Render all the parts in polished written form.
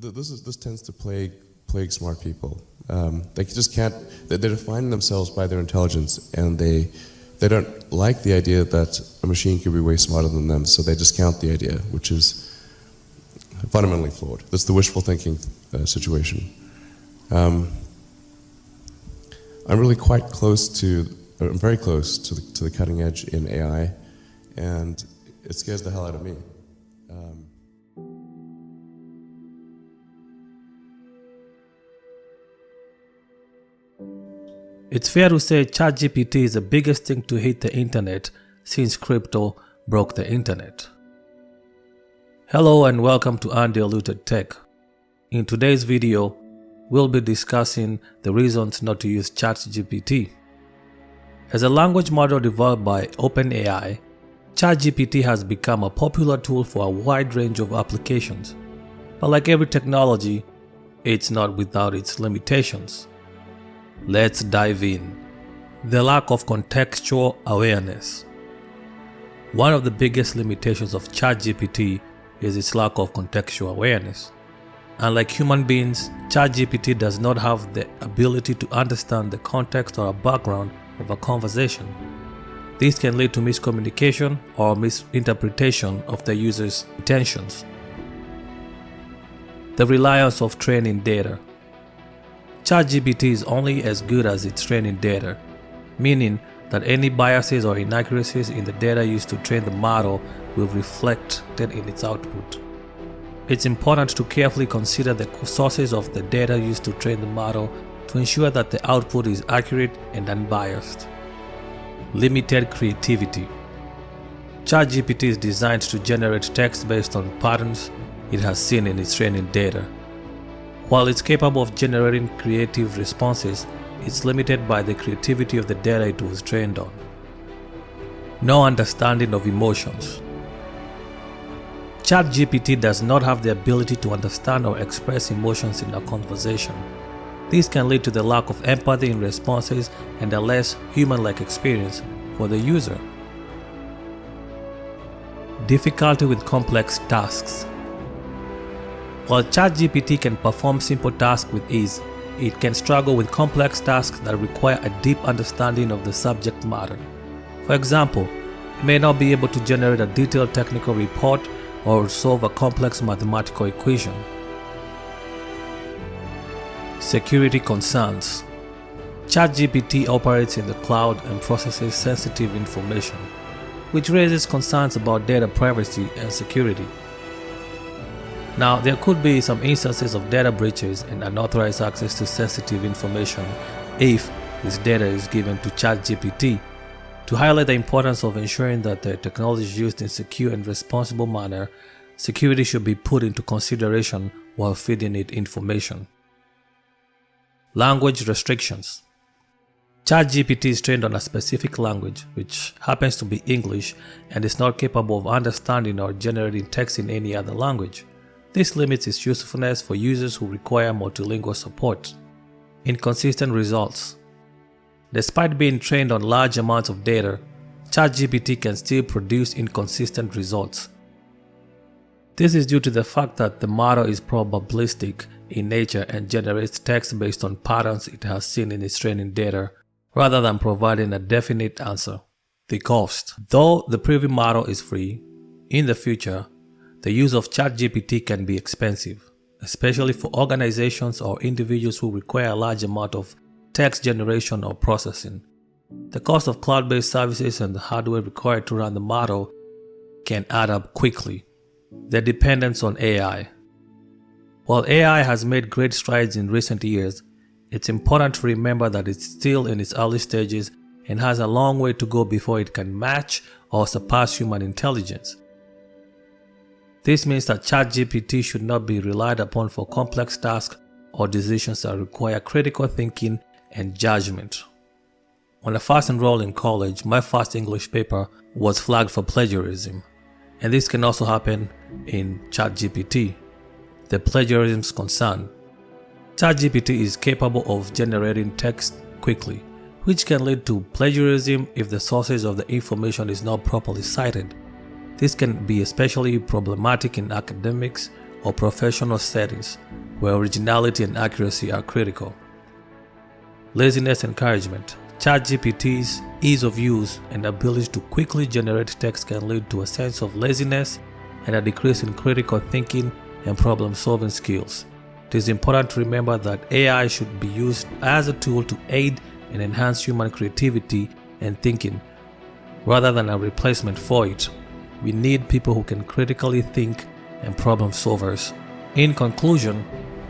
This tends to plague smart people. They just can't. They define themselves by their intelligence, and they don't like the idea that a machine could be way smarter than them. So they discount the idea, which is fundamentally flawed. That's the wishful thinking situation. I'm really quite close to. I'm very close to the cutting edge in AI, and it scares the hell out of me. It's fair to say ChatGPT is the biggest thing to hit the internet since crypto broke the internet. Hello and welcome to Undiluted Tech. In today's video, we'll be discussing the reasons not to use ChatGPT. As a language model developed by OpenAI, ChatGPT has become a popular tool for a wide range of applications. But like every technology, it's not without its limitations. Let's dive in. The lack of contextual awareness. One of the biggest limitations of ChatGPT is its lack of contextual awareness. Unlike human beings, ChatGPT does not have the ability to understand the context or background of a conversation. This can lead to miscommunication or misinterpretation of the user's intentions. The reliance of training data. ChatGPT is only as good as its training data, meaning that any biases or inaccuracies in the data used to train the model will be reflected in its output. It's important to carefully consider the sources of the data used to train the model to ensure that the output is accurate and unbiased. Limited creativity. ChatGPT is designed to generate text based on patterns it has seen in its training data. While it's capable of generating creative responses, it's limited by the creativity of the data it was trained on. No understanding of emotions. ChatGPT does not have the ability to understand or express emotions in a conversation. This can lead to the lack of empathy in responses and a less human-like experience for the user. Difficulty with complex tasks. While ChatGPT can perform simple tasks with ease, it can struggle with complex tasks that require a deep understanding of the subject matter. For example, it may not be able to generate a detailed technical report or solve a complex mathematical equation. Security concerns. ChatGPT operates in the cloud and processes sensitive information, which raises concerns about data privacy and security. Now, there could be some instances of data breaches and unauthorized access to sensitive information if this data is given to ChatGPT. To highlight the importance of ensuring that the technology is used in a secure and responsible manner, security should be put into consideration while feeding it information. Language restrictions. ChatGPT is trained on a specific language, which happens to be English, and is not capable of understanding or generating text in any other language. This limits its usefulness for users who require multilingual support. Inconsistent results. Despite being trained on large amounts of data, ChatGPT can still produce inconsistent results. This is due to the fact that the model is probabilistic in nature and generates text based on patterns it has seen in its training data, rather than providing a definite answer. The cost. Though the preview model is free, in the future, the use of ChatGPT can be expensive, especially for organizations or individuals who require a large amount of text generation or processing. The cost of cloud-based services and the hardware required to run the model can add up quickly. The dependence on AI. While AI has made great strides in recent years, it's important to remember that it's still in its early stages and has a long way to go before it can match or surpass human intelligence. This means that ChatGPT should not be relied upon for complex tasks or decisions that require critical thinking and judgment. When I first enrolled in college, my first English paper was flagged for plagiarism, and this can also happen in ChatGPT. The plagiarism's concern. ChatGPT is capable of generating text quickly, which can lead to plagiarism if the sources of the information is not properly cited. This can be especially problematic in academics or professional settings where originality and accuracy are critical. Laziness encouragement. ChatGPT's ease of use and ability to quickly generate text can lead to a sense of laziness and a decrease in critical thinking and problem-solving skills. It is important to remember that AI should be used as a tool to aid and enhance human creativity and thinking, rather than a replacement for it. We need people who can critically think and problem solvers. In conclusion,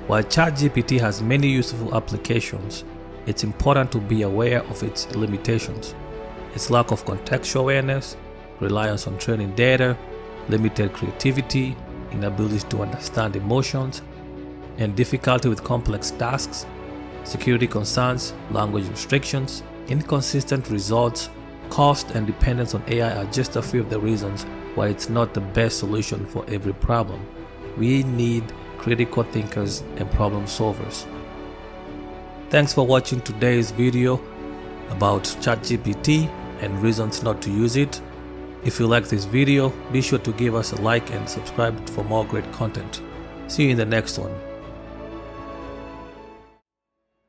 while ChatGPT has many useful applications, it's important to be aware of its limitations. Its lack of contextual awareness, reliance on training data, limited creativity, inability to understand emotions, and difficulty with complex tasks, security concerns, language restrictions, inconsistent results, cost, and dependence on AI are just a few of the reasons why it's not the best solution for every problem. We need critical thinkers and problem solvers. Thanks for watching today's video about ChatGPT and reasons not to use it. If you like this video, be sure to give us a like and subscribe for more great content. See you in the next one.